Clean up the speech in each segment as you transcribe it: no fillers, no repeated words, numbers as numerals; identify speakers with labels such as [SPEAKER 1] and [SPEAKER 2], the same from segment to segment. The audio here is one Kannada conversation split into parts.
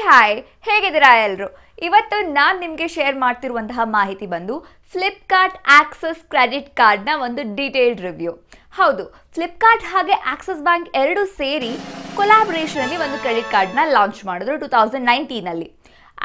[SPEAKER 1] ಹಾಯ್, ಹೇಗಿದ್ದೀರಾ ಎಲ್ಲರೂ? ಇವತ್ತು ನಾನು ನಿಮಗೆ ಶೇರ್ ಮಾಡ್ತಿರುವಂತಹ ಮಾಹಿತಿ ಬಂದು ಫ್ಲಿಪ್ಕಾರ್ಟ್ ಆಕ್ಸೆಸ್ ಕ್ರೆಡಿಟ್ ಕಾರ್ಡ್ನ ಒಂದು ಡೀಟೇಲ್ಡ್ ರಿವ್ಯೂ. ಹೌದು, ಫ್ಲಿಪ್ಕಾರ್ಟ್ ಹಾಗೆ ಆಕ್ಸಿಸ್ ಬ್ಯಾಂಕ್ ಎರಡು ಸೇರಿ ಕೊಲಾಬ್ರೇಷನಲ್ಲಿ ಒಂದು ಕ್ರೆಡಿಟ್ ಕಾರ್ಡ್ನ ಲಾಂಚ್ ಮಾಡಿದ್ರು 2019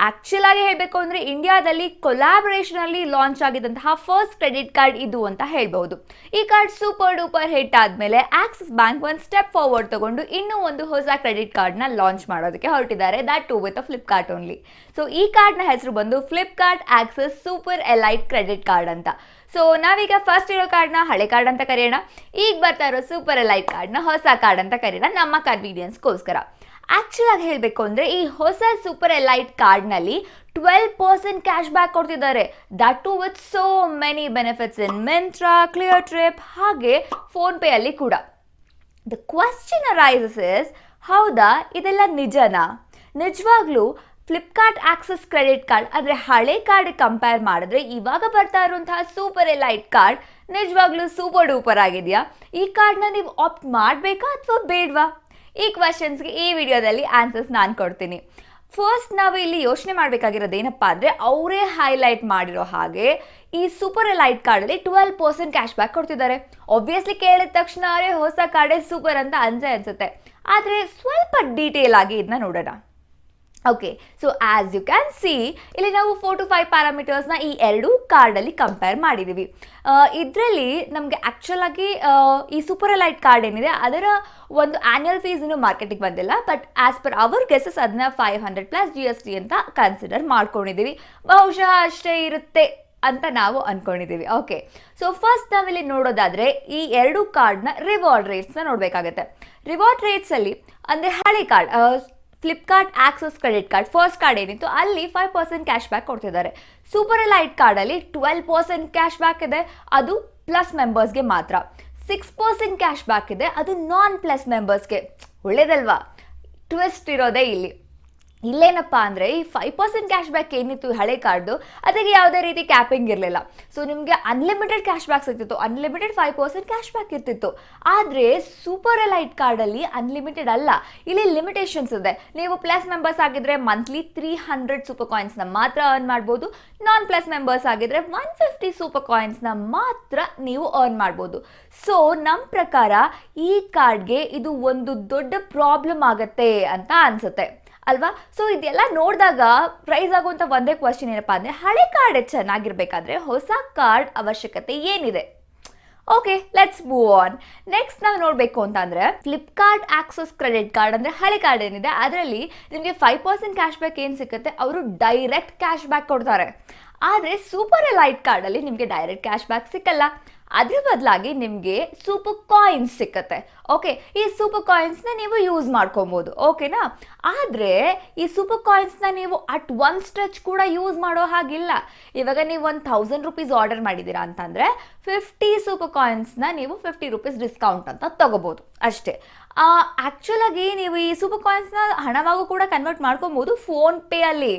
[SPEAKER 1] ಆಕ್ಚುಲ್ ಆಗಿ ಹೇಳಬೇಕು ಅಂದರೆ ಇಂಡಿಯಾದಲ್ಲಿ ಕೊಲಾಬರೇಷನಲ್ಲಿ ಲಾಂಚ್ ಆಗಿದ್ದಂತಹ ಫಸ್ಟ್ ಕ್ರೆಡಿಟ್ ಕಾರ್ಡ್ ಇದು ಅಂತ ಹೇಳ್ಬಹುದು. ಈ ಕಾರ್ಡ್ ಸೂಪರ್ ಡೂಪರ್ ಹಿಟ್ ಆದಮೇಲೆ ಆಕ್ಸಿಸ್ ಬ್ಯಾಂಕ್ ಒಂದು ಸ್ಟೆಪ್ ಫಾರ್ವರ್ಡ್ ತಗೊಂಡು ಇನ್ನೂ ಒಂದು ಹೊಸ ಕ್ರೆಡಿಟ್ ಕಾರ್ಡ್ನ ಲಾಂಚ್ ಮಾಡೋದಕ್ಕೆ ಹೊರಟಿದ್ದಾರೆ, that too with Flipkart only. So ಈ ಕಾರ್ಡ್ನ ಹೆಸರು ಬಂದು Flipkart Axis super elite credit card ಅಂತ. ಸೊ ನಾವೀಗ ಫಸ್ಟ್ ಇರೋ ಕಾರ್ಡ್ನ ಹಳೆ ಕಾರ್ಡ್ ಅಂತ ಕರೆಯೋಣ, ಈಗ ಬರ್ತಾ ಇರೋ ಸೂಪರ್ ಎಲೈಟ್ ಕಾರ್ಡ್ನ ಹೊಸ ಕಾರ್ಡ್ ಅಂತ ಕರೆಯೋಣ ನಮ್ಮ ಕನ್ವೀನಿಯನ್ಸ್ಗೋಸ್ಕರ. ಆಕ್ಚುಲ್ ಆಗಿ ಹೇಳಬೇಕು ಅಂದರೆ ಈ ಹೊಸ ಸೂಪರ್ ಎಲೈಟ್ ಕಾರ್ಡ್ನಲ್ಲಿ 12% ಕ್ಯಾಶ್ ಬ್ಯಾಕ್ ಕೊಡ್ತಿದ್ದಾರೆ, that too with so many benefits in Myntra, Cleartrip ಹಾಗೆ ಫೋನ್ಪೇ ಅಲ್ಲಿ ಕೂಡ. ದ ಕ್ವಶನ್ ಅರೈಸಸ್ ಇಸ್, ಹೌದಾ ಇದೆಲ್ಲ ನಿಜನಾ? ನಿಜವಾಗ್ಲೂ ಫ್ಲಿಪ್ಕಾರ್ಟ್ ಆಕ್ಸಿಸ್ ಕ್ರೆಡಿಟ್ ಕಾರ್ಡ್ ಅಂದರೆ ಹಳೆ ಕಾರ್ಡ್ ಕಂಪೇರ್ ಮಾಡಿದ್ರೆ ಇವಾಗ ಬರ್ತಾ ಇರುವಂತಹ ಸೂಪರ್ ಎಲೈಟ್ ಕಾರ್ಡ್ ನಿಜವಾಗ್ಲೂ ಸೂಪರ್ ಡೂಪರ್ ಆಗಿದೆಯಾ? ಈ ಕಾರ್ಡ್ನ ನೀವು ಆಪ್ಟ್ ಮಾಡಬೇಕಾ ಅಥವಾ ಬೇಡವಾ? ಈ ಕ್ವಶನ್ಸ್ಗೆ ಈ ವಿಡಿಯೋದಲ್ಲಿ ಆನ್ಸರ್ಸ್ ನಾನು ಕೊಡ್ತೀನಿ. ಫಸ್ಟ್ ನಾವು ಇಲ್ಲಿ ಯೋಚನೆ ಮಾಡಬೇಕಾಗಿರೋದು ಏನಪ್ಪ ಅಂದರೆ, ಅವರೇ ಹೈಲೈಟ್ ಮಾಡಿರೋ ಹಾಗೆ ಈ ಸೂಪರ್ ಎಲೈಟ್ ಕಾರ್ಡಲ್ಲಿ 12% ಕ್ಯಾಶ್ ಬ್ಯಾಕ್ ಕೊಡ್ತಿದ್ದಾರೆ. ಆಬ್ವಿಯಸ್ಲಿ ಕೇಳಿದ ತಕ್ಷಣ ಹೊಸ ಕಾರ್ಡೇ ಸೂಪರ್ ಅಂತ ಅನ್ಸುತ್ತೆ, ಆದರೆ ಸ್ವಲ್ಪ ಡೀಟೇಲ್ ಆಗಿ ಇದನ್ನ ನೋಡೋಣ. Okay, so as you can see ಇಲ್ಲಿ ನಾವು 4 to 5 ಪ್ಯಾರಾಮೀಟರ್ಸ್ನ ಈ ಎರಡೂ ಕಾರ್ಡಲ್ಲಿ ಕಂಪೇರ್ ಮಾಡಿದ್ದೀವಿ. ಇದರಲ್ಲಿ ನಮಗೆ ಆ್ಯಕ್ಚುಲ್ ಆಗಿ ಈ ಸೂಪರ್ ಎಲೈಟ್ ಕಾರ್ಡ್ ಏನಿದೆ ಅದರ ಒಂದು ಆ್ಯನ್ಯಲ್ ಫೀಸ್ ಇನ್ನೂ ಮಾರ್ಕೆಟಿಗೆ ಬಂದಿಲ್ಲ, but as per our guesses ಅದನ್ನ 500+ GST ಅಂತ ಕನ್ಸಿಡರ್ ಮಾಡ್ಕೊಂಡಿದ್ದೀವಿ. ಬಹುಶಃ ಅಷ್ಟೇ ಇರುತ್ತೆ ಅಂತ ನಾವು ಅನ್ಕೊಂಡಿದ್ದೀವಿ. ಓಕೆ, ಸೊ ಫಸ್ಟ್ ನಾವಿಲ್ಲಿ ನೋಡೋದಾದರೆ ಈ ಎರಡು ಕಾರ್ಡ್ನ ರಿವಾರ್ಡ್ ರೇಟ್ಸ್ನ ನೋಡಬೇಕಾಗತ್ತೆ. ರಿವಾರ್ಡ್ ರೇಟ್ಸಲ್ಲಿ ಅಂದರೆ ಹಳೆ card Flipkart Axis credit card first card ಏನಿತ್ತು ಅಲ್ಲಿ 5% ಕ್ಯಾಶ್ ಬ್ಯಾಕ್ ಕೊಡ್ತಿದ್ದಾರೆ. ಸೂಪರ್ ಎಲೈಟ್ ಕಾರ್ಡಲ್ಲಿ 12% ಕ್ಯಾಶ್ ಬ್ಯಾಕ್ ಇದೆ, ಅದು ಪ್ಲಸ್ ಮೆಂಬರ್ಸ್ಗೆ ಮಾತ್ರ. 6% ಕ್ಯಾಶ್ ಬ್ಯಾಕ್ ಇದೆ, ಅದು ನಾನ್ ಪ್ಲಸ್ ಮೆಂಬರ್ಸ್ಗೆ. ಒಳ್ಳೇದಲ್ವಾ? ಟ್ವಿಸ್ಟ್ ಇರೋದೇ ಇಲ್ಲಿ. ಇಲ್ಲೇನಪ್ಪ ಅಂದರೆ ಈ 5% ಕ್ಯಾಶ್ ಬ್ಯಾಕ್ ಏನಿತ್ತು ಹಳೆ ಕಾರ್ಡು ಅದಕ್ಕೆ ಯಾವುದೇ ರೀತಿ ಕ್ಯಾಪಿಂಗ್ ಇರಲಿಲ್ಲ. ಸೊ ನಿಮಗೆ ಅನ್ಲಿಮಿಟೆಡ್ ಕ್ಯಾಶ್ ಬ್ಯಾಕ್ ಸಿಗ್ತಿತ್ತು, ಅನ್ಲಿಮಿಟೆಡ್ 5% ಕ್ಯಾಶ್ ಬ್ಯಾಕ್ ಇರ್ತಿತ್ತು. ಆದರೆ ಸೂಪರ್ ಎಲೈಟ್ ಕಾರ್ಡಲ್ಲಿ ಅನ್ಲಿಮಿಟೆಡ್ ಅಲ್ಲ, ಇಲ್ಲಿ ಲಿಮಿಟೇಷನ್ಸ್ ಇದೆ. ನೀವು ಪ್ಲಸ್ ಮೆಂಬರ್ಸ್ ಆಗಿದ್ರೆ ಮಂತ್ಲಿ 300 ಸೂಪರ್ ಕಾಯಿನ್ಸ್ನ ಮಾತ್ರ ಅರ್ನ್ ಮಾಡ್ಬೋದು. ನಾನ್ ಪ್ಲಸ್ ಮೆಂಬರ್ಸ್ ಆಗಿದ್ರೆ 150 ಸೂಪರ್ ಕಾಯಿನ್ಸ್ನ ಮಾತ್ರ ನೀವು ಅರ್ನ್ ಮಾಡ್ಬೋದು. ಸೊ ನಮ್ಮ ಪ್ರಕಾರ ಈ ಕಾರ್ಡ್ಗೆ ಇದು ಒಂದು ದೊಡ್ಡ ಪ್ರಾಬ್ಲಮ್ ಆಗತ್ತೆ ಅಂತ ಅನ್ಸುತ್ತೆ ಅಲ್ವಾ? ಸೊ ಇದೆಲ್ಲ ನೋಡಿದಾಗ ಪ್ರೈಸ್ ಆಗುವಂಥ ಒಂದೇ ಕ್ವಶನ್ ಏನಪ್ಪ ಅಂದರೆ, ಹಳೆ ಕಾರ್ಡ್ ಚೆನ್ನಾಗಿರ್ಬೇಕಾದ್ರೆ ಹೊಸ ಕಾರ್ಡ್ ಅವಶ್ಯಕತೆ ಏನಿದೆ? Okay, let's move on. Next ನಾವು ನೋಡಬೇಕು ಅಂತಂದರೆ ಫ್ಲಿಪ್ಕಾರ್ಟ್ ಆಕ್ಸಿಸ್ ಕ್ರೆಡಿಟ್ ಕಾರ್ಡ್ ಅಂದರೆ ಹಳೆ ಕಾರ್ಡ್ ಏನಿದೆ ಅದರಲ್ಲಿ ನಿಮಗೆ 5% ಕ್ಯಾಶ್ ಬ್ಯಾಕ್ ಏನು ಸಿಗುತ್ತೆ, ಅವರು ಡೈರೆಕ್ಟ್ ಕ್ಯಾಶ್ ಬ್ಯಾಕ್ ಕೊಡ್ತಾರೆ. ಆದರೆ ಸೂಪರ್ ಎಲೈಟ್ ಕಾರ್ಡಲ್ಲಿ ನಿಮಗೆ ಡೈರೆಕ್ಟ್ ಕ್ಯಾಶ್ ಬ್ಯಾಕ್ ಸಿಕ್ಕಲ್ಲ, ಅದ್ರ ಬದಲಾಗಿ ನಿಮಗೆ ಸೂಪರ್ ಕಾಯಿನ್ಸ್ ಸಿಕ್ಕತ್ತೆ. ಓಕೆ, ಈ ಸೂಪರ್ ಕಾಯಿನ್ಸ್ನ ನೀವು ಯೂಸ್ ಮಾಡ್ಕೊಬೋದು, ಓಕೆನಾ? ಆದರೆ ಈ ಸೂಪರ್ ಕಾಯಿನ್ಸ್ನ ನೀವು ಅಟ್ ಒನ್ ಸ್ಟ್ರೆಚ್ ಕೂಡ ಯೂಸ್ ಮಾಡೋ ಹಾಗಿಲ್ಲ. ಇವಾಗ ನೀವು 1000 ರೂಪೀಸ್ ಆರ್ಡರ್ ಮಾಡಿದ್ದೀರಾ ಅಂತಂದರೆ 50 ಸೂಪರ್ ಕಾಯಿನ್ಸ್ನ ನೀವು 50 ರೂಪೀಸ್ ಡಿಸ್ಕೌಂಟ್ ಅಂತ ತಗೋಬೋದು ಅಷ್ಟೇ. ಆ್ಯಕ್ಚುಲ್ ಆಗಿ ನೀವು ಈ ಸೂಪರ್ ಕಾಯಿನ್ಸ್ನ ಹಣವಾಗೂ ಕೂಡ ಕನ್ವರ್ಟ್ ಮಾಡ್ಕೊಬೋದು ಫೋನ್ಪೇ ಅಲ್ಲಿ.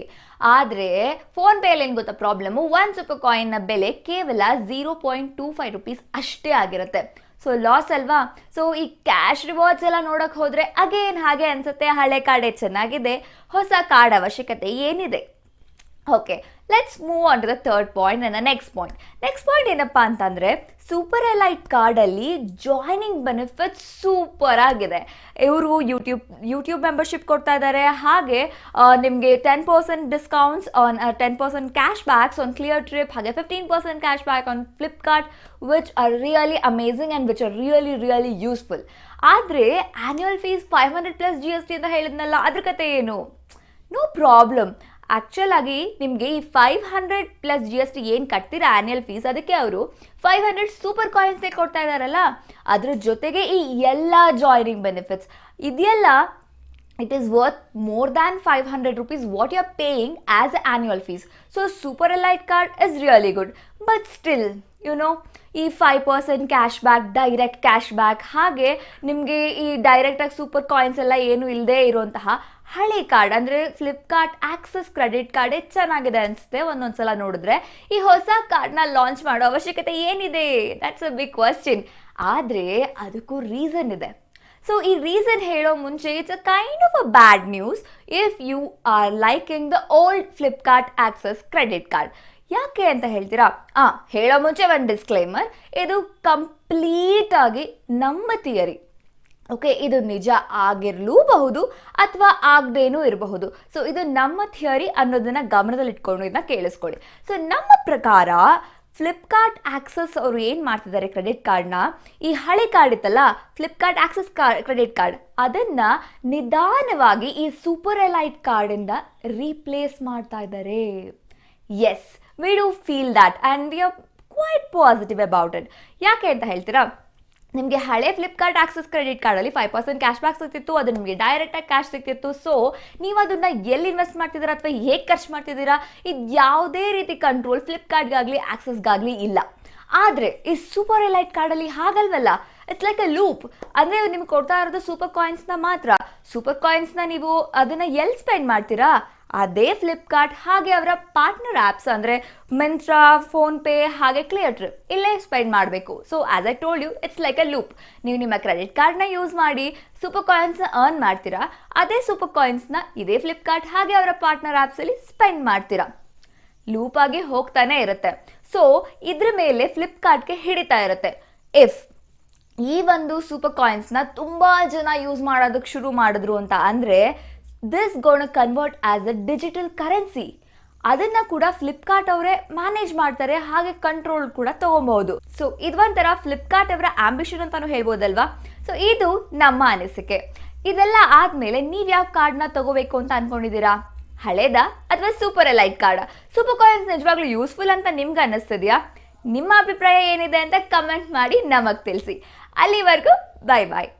[SPEAKER 1] ಆದರೆ ಫೋನ್ಪೇಯಲ್ಲಿ ಏನು ಗೊತ್ತಾ ಪ್ರಾಬ್ಲಮ್ಮು, 1 ಸೂಪರ್ ಕಾಯಿನ್ನ ಬೆಲೆ ಕೇವಲ 0.25 ರೂಪೀಸ್ ಅಷ್ಟೇ ಆಗಿರುತ್ತೆ. ಸೊ ಲಾಸ್ ಅಲ್ವಾ? ಸೊ ಈ ಕ್ಯಾಶ್ ರಿವಾರ್ಡ್ಸ್ ಎಲ್ಲ ನೋಡೋಕೆ ಹೋದರೆ ಅಗೇನ್ ಹಾಗೆ ಅನಿಸುತ್ತೆ, ಹಳೆ ಕಾರ್ಡೇ ಚೆನ್ನಾಗಿದೆ, ಹೊಸ ಕಾರ್ಡ್ ಅವಶ್ಯಕತೆ ಏನಿದೆ? Okay, let's move on to the third point and next point ಏನಪ್ಪ ಅಂತಂದರೆ, ಸೂಪರ್ ಎಲೈಟ್ ಕಾರ್ಡಲ್ಲಿ ಜಾಯ್ನಿಂಗ್ ಬೆನಿಫಿಟ್ಸ್ ಸೂಪರ್ ಆಗಿದೆ. ಇವರು ಯೂಟ್ಯೂಬ್ ಮೆಂಬರ್ಶಿಪ್ ಕೊಡ್ತಾ ಇದ್ದಾರೆ, ಹಾಗೆ ನಿಮಗೆ 10% discounts on 10% cash backs on Cleartrip, ಹಾಗೆ 15% cash back on Flipkart, which are really amazing and which are really useful. ಆದರೆ ಆ್ಯನ್ಯುವಲ್ ಫೀಸ್ 500+ GST ಅಂತ ಹೇಳಿದ್ನಲ್ಲ, ಅದ್ರ ಕತೆ ಏನು? No problem. ಆ್ಯಕ್ಚುಲ್ ಆಗಿ ನಿಮಗೆ ಈ 500+ GST ಏನು ಕಟ್ತೀರಾ ಆ್ಯನ್ಯಲ್ ಫೀಸ್, ಅದಕ್ಕೆ ಅವರು 500 ಸೂಪರ್ ಕಾಯಿನ್ಸ್ನೇ ಕೊಡ್ತಾ ಇದ್ದಾರಲ್ಲ, ಅದ್ರ ಜೊತೆಗೆ ಈ ಎಲ್ಲ ಜಾಯ್ನಿಂಗ್ ಬೆನಿಫಿಟ್ಸ್ ಇದೆಯಲ್ಲ, it is worth more than 500 rupees what you are paying as an annual fees. So super elite card is really good, but still ಈ 5% cash back, direct cash back, ಹಾಗೆ ನಿಮಗೆ ಈ ಡೈರೆಕ್ಟಾಗಿ ಸೂಪರ್ ಕಾಯಿನ್ಸ್ ಎಲ್ಲ ಏನು ಇಲ್ಲದೆ ಇರುವಂತಹ ಹಳೆ ಕಾರ್ಡ್ ಅಂದರೆ ಫ್ಲಿಪ್ಕಾರ್ಟ್ ಆಕ್ಸಿಸ್ ಕ್ರೆಡಿಟ್ ಕಾರ್ಡೇ ಚೆನ್ನಾಗಿದೆ ಅನಿಸುತ್ತೆ ಒಂದೊಂದ್ಸಲ ನೋಡಿದ್ರೆ. ಈ ಹೊಸ ಕಾರ್ಡ್ನ ಲಾಂಚ್ ಮಾಡೋ ಅವಶ್ಯಕತೆ ಏನಿದೆ? That's a big question. ಆದರೆ ಅದಕ್ಕೂ ರೀಸನ್ ಇದೆ. ಸೊ ಈ ರೀಸನ್ ಹೇಳೋ ಮುಂಚೆ it's a kind of a bad news if you are liking the old Flipkart Axis credit card. ಯಾಕೆ ಅಂತ ಹೇಳ್ತೀರಾ? ಹೇಳೋ ಮುಂಚೆ ಒಂದು ಡಿಸ್ಕ್ಲೈಮರ್, ಇದು ಕಂಪ್ಲೀಟ್ ಆಗಿ ನಮ್ಮ ಥಿಯರಿ. ಓಕೆ, ಇದು ನಿಜ ಆಗಿರಲೂಬಹುದು ಅಥವಾ ಆಗದೇನೂ ಇರಬಹುದು. ಸೊ ಇದು ನಮ್ಮ ಥಿಯರಿ ಅನ್ನೋದನ್ನ ಗಮನದಲ್ಲಿ ಇಟ್ಕೊಂಡು ಇದನ್ನ ಕೇಳಿಸ್ಕೊಳ್ಳಿ. ಸೊ ನಮ್ಮ ಪ್ರಕಾರ ಫ್ಲಿಪ್ಕಾರ್ಟ್ ಆಕ್ಸೆಸ್ ಅವರು ಏನು ಮಾಡ್ತಿದ್ದಾರೆ, ಕ್ರೆಡಿಟ್ ಕಾರ್ಡ್ನ, ಈ ಹಳೆ ಕಾರ್ಡ್ ಇತ್ತಲ್ಲ ಫ್ಲಿಪ್ಕಾರ್ಟ್ ಆಕ್ಸೆಸ್ ಕ್ರೆಡಿಟ್ ಕಾರ್ಡ್, ಅದನ್ನ ನಿಧಾನವಾಗಿ ಈ ಸೂಪರ್ ಎಲೈಟ್ ಕಾರ್ಡಿಂದ ರೀಪ್ಲೇಸ್ ಮಾಡ್ತಾ ಇದ್ದಾರೆ. Yes, we do feel that and we are quite positive about it. ಯಾಕೆ ಅಂತ ಹೇಳ್ತೀರಾ? ನಿಮಗೆ ಹಳೆ ಫ್ಲಿಪ್ಕಾರ್ಟ್ ಆಕ್ಸೆಸ್ ಕ್ರೆಡಿಟ್ ಕಾರ್ಡಲ್ಲಿ 5% ಕ್ಯಾಶ್ ಬ್ಯಾಕ್ ಸಿಗ್ತಿತ್ತು, ಅದು ನಿಮಗೆ ಡೈರೆಕ್ಟಾಗಿ ಕ್ಯಾಶ್ ಸಿಗ್ತಿತ್ತು. ಸೊ ನೀವು ಅದನ್ನ ಎಲ್ಲಿ ಇನ್ವೆಸ್ಟ್ ಮಾಡ್ತಿದ್ದೀರಾ ಅಥವಾ ಹೇಗೆ ಖರ್ಚು ಮಾಡ್ತಿದ್ದೀರಾ, ಇದು ಯಾವುದೇ ರೀತಿ ಕಂಟ್ರೋಲ್ ಫ್ಲಿಪ್ಕಾರ್ಟ್ಗಾಗಲಿ ಆಕ್ಸೆಸ್ಗಾಗಲಿ ಇಲ್ಲ. ಆದರೆ ಈ ಸೂಪರ್ ಎಲೈಟ್ ಕಾರ್ಡಲ್ಲಿ ಹಾಗಲ್ವಲ್ಲ, ಇಟ್ಸ್ ಲೈಕ್ ಅ ಲೂಪ್. ಅಂದರೆ ನಿಮ್ಗೆ ಕೊಡ್ತಾ ಇರೋದು ಸೂಪರ್ ಕಾಯಿನ್ಸ್ನ ಮಾತ್ರ. ಸೂಪರ್ ಕಾಯಿನ್ಸ್ನ ನೀವು ಅದನ್ನು ಎಲ್ಲಿ ಸ್ಪೆಂಡ್ ಮಾಡ್ತೀರಾ? ಅದೇ ಫ್ಲಿಪ್ಕಾರ್ಟ್ ಹಾಗೆ ಅವರ ಪಾರ್ಟ್ನರ್ ಆ್ಯಪ್ಸ್ ಅಂದರೆ ಮಿಂತ್ರಾ, ಫೋನ್ಪೇ ಹಾಗೆ ಕ್ಲಿಯರ್ಟ್ರಿಪ್ ಇಲ್ಲೇ ಸ್ಪೆಂಡ್ ಮಾಡಬೇಕು. So as I told you, it's like a loop. ನೀವು ನಿಮ್ಮ ಕ್ರೆಡಿಟ್ ಕಾರ್ಡ್ನ ಯೂಸ್ ಮಾಡಿ ಸೂಪರ್ ಕಾಯಿನ್ಸ್ನ ಅರ್ನ್ ಮಾಡ್ತೀರಾ, ಅದೇ ಸೂಪರ್ ಕಾಯಿನ್ಸ್ನ ಇದೇ ಫ್ಲಿಪ್ಕಾರ್ಟ್ ಹಾಗೆ ಅವರ ಪಾರ್ಟ್ನರ್ ಆ್ಯಪ್ಸಲ್ಲಿ ಸ್ಪೆಂಡ್ ಮಾಡ್ತೀರಾ. ಲೂಪ್ ಆಗಿ ಹೋಗ್ತಾನೆ ಇರುತ್ತೆ. ಸೊ ಇದ್ರ ಮೇಲೆ ಫ್ಲಿಪ್ಕಾರ್ಟ್ಗೆ ಹಿಡಿತಾ ಇರುತ್ತೆ. ಇಫ್ ಈ ಒಂದು ಸೂಪರ್ ಕಾಯಿನ್ಸ್ನ ತುಂಬ ಜನ ಯೂಸ್ ಮಾಡೋದಕ್ಕೆ ಶುರು ಮಾಡಿದ್ರು ಅಂತ ಅಂದರೆ this gonna convert as a digital currency. ಅದನ್ನ ಕೂಡ ಫ್ಲಿಪ್ಕಾರ್ಟ್ ಅವರೇ ಮ್ಯಾನೇಜ್ ಮಾಡ್ತಾರೆ, ಹಾಗೆ ಕಂಟ್ರೋಲ್ ಕೂಡ ತಗೊಬಹುದು. ಸೊ ಇದೊಂಥರ ಫ್ಲಿಪ್ಕಾರ್ಟ್ ಅವರ ಆಂಬಿಷನ್ ಅಂತಾನು ಹೇಳ್ಬೋದಲ್ವಾ. ಸೊ ಇದು ನಮ್ಮ ಅನಿಸಿಕೆ. ಇದೆಲ್ಲ ಆದ್ಮೇಲೆ ನೀವ್ ಯಾವ ಕಾರ್ಡ್ನ ತಗೋಬೇಕು ಅಂತ ಅನ್ಕೊಂಡಿದ್ದೀರಾ? ಹಳೇದ ಅಥವಾ super elite card? Super coins ನಿಜವಾಗ್ಲೂ ಯೂಸ್ಫುಲ್ ಅಂತ ನಿಮ್ಗೆ ಅನ್ನಿಸ್ತಿದ್ಯಾ? ನಿಮ್ಮ ಅಭಿಪ್ರಾಯ ಏನಿದೆ ಅಂತ ಕಮೆಂಟ್ ಮಾಡಿ ನಮಗೆ ತಿಳಿಸಿ. ಅಲ್ಲಿವರೆಗೂ ಬೈ ಬಾಯ್.